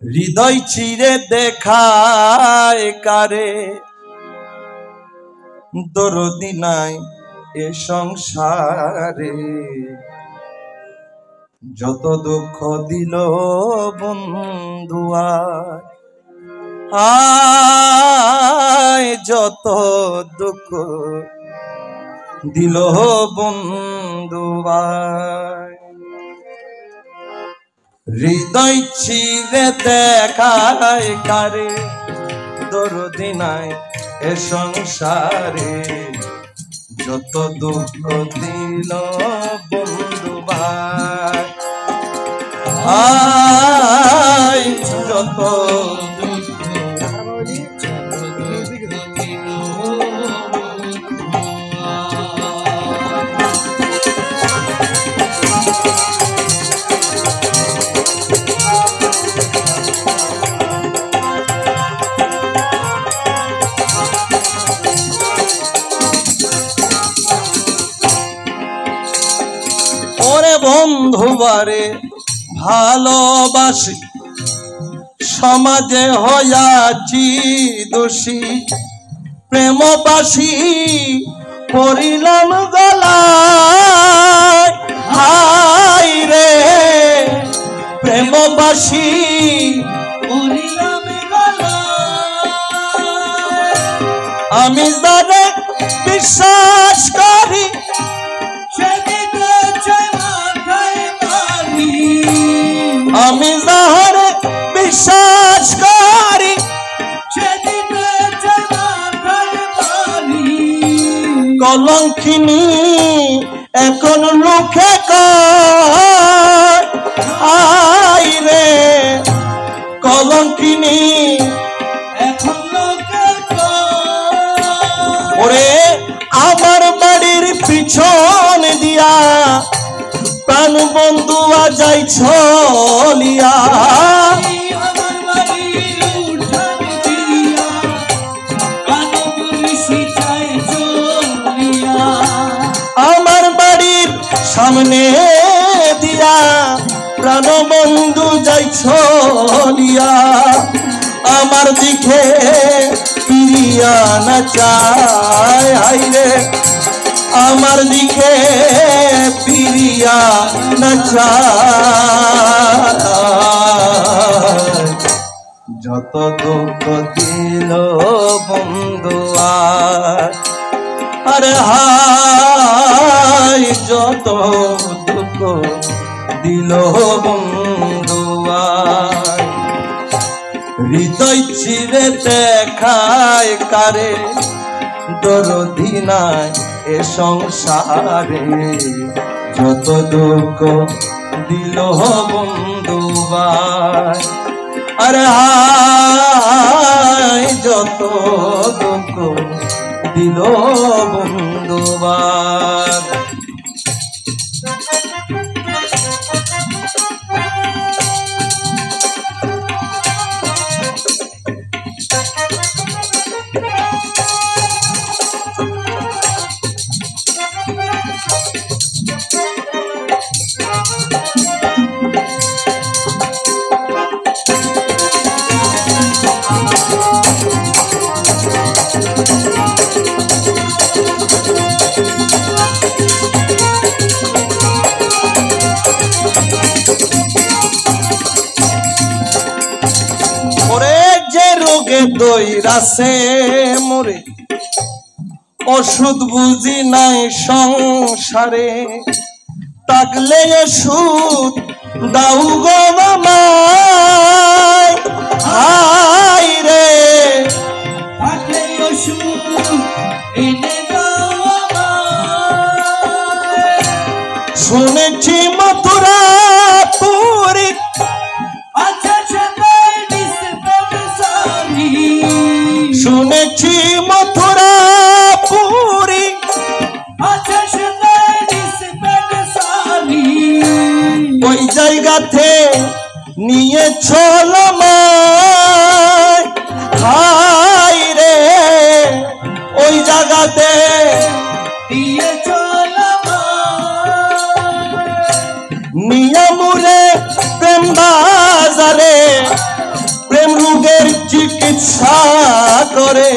হৃদয় চিরে দেখায় কারে, দরদি নাই এ সংসারে। যত দুঃখ দিল বন্ধু আয়, যত দুঃখ দিল বন্ধু আয়। হৃদয় চিরে দেখায় কারে, দরদি নাই এ সংসারে। যত দুঃখ দিল বন্ধু ভাই আয়, যত বন্ধুবারে ভালোবাসি, সমাজে হইয়াছি দোষী। প্রেমবাসী পড়িলাম গলায়, হায় রে প্রেমবাসী পড়িলাম গলায়। আমি যারে বিশ্বাস করি আমি যাহারে বিশ্বাস করি, কলঙ্কিনী এখন লোকে কয়, আয় রে কলঙ্কিনী এখন লোকে কয়। ওরে আমার বাড়ির পিছন দিয়া প্রাণ বন্ধু যাই ছলিয়া, আমার বাড়ির সামনে দিয়া প্রাণ বন্ধু যাই ছলিয়া। আমার দিকে ফিরিয়া না চায়, হায়রে আমার দিকে ফিরিয়া না চায়। যত দুঃখ দিল বন্ধু আরে হায়, যত দুঃখ দিল বন্ধু। হৃদয় চিরে দেখায় কারে, দরদি নাই এ সংসারে। যত দুঃখ দিল বন্ধু আরে হায়, যত দুঃখ দিল বন্ধু। দইরাছে মোরে ওষুধ বুঝি নাই সংসারে, তাকলে ওষুধ দাও গো মামায়, হায় রে তাকলে ওষুধ এনে দাও আমায়। শুনেছি মথুরা পুরী শুনেছি মথুরা পুরী, ওই জায়গাতে নিয়ে চলম, হায় রে ওই জায়গাতে নিয়ে চলম। নিয়ে মুরে প্রেম বাজারে ইচ্ছা করে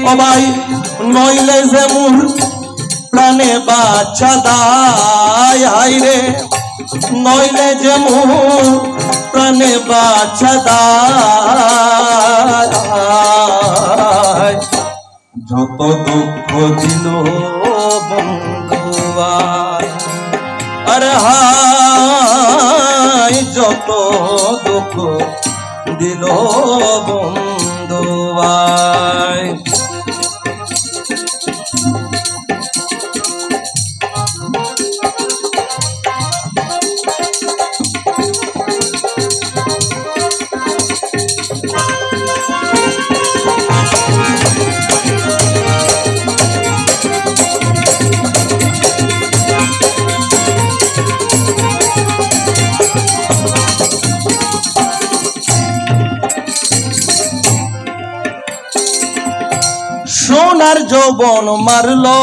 ও ভাই নইলে যে মোর প্রাণে বাচ্চা দায় হাইরে নইলে যে মোর প্রাণে বাচ্চা দায় যত দুঃখ দিল বন্ধুয়ায় আরে হাই যত দুঃখ দিল বন্ধুয়ায় সোনার যৌবন মারলো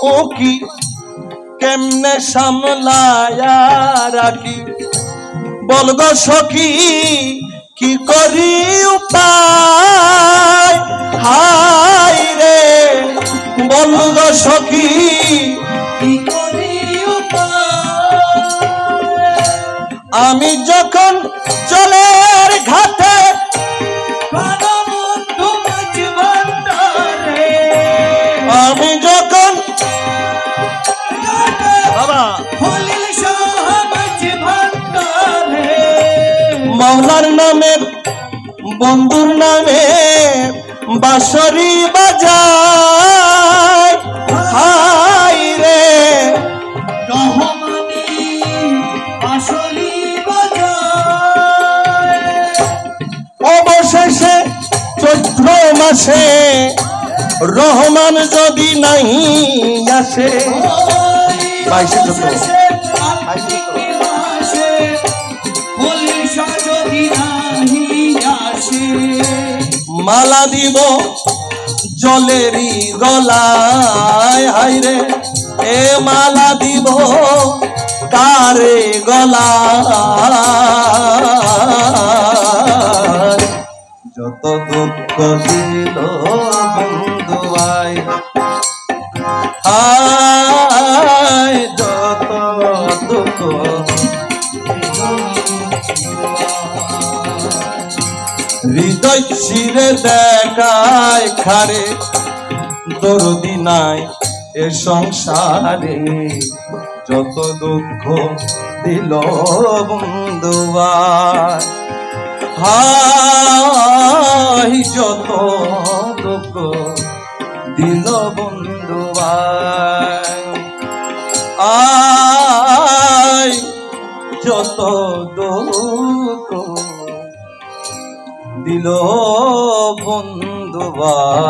ও কি কেমনে সামলায়া রাখি বলগো সখী কি করি উপায় হাই রে বলগো সখী কি করি উপায় আমি যখন চলের ঘাটে আমি যখন মাওলার নামে বন্ধুর নামে বাঁশরি বাজায় হাই রে অবশেষে চৈত্র মাসে রহমান যদি নাহি আসে মালা দিব জলেরই গলায় হাইরে এ মালা দিব কারে গলায় যত দুঃখ দিল বন্ধুয়ায় হায় যত দুঃখ হৃদয় ছিঁড়ে দেখায় খারে দরদি নাই এ সংসারে যত দুঃখ দিল বন্ধুয়ায় হায় যত দুঃখ দিল বন্ধুয়ায় আয় যত দুঃখ দিল বন্ধুয়ায়।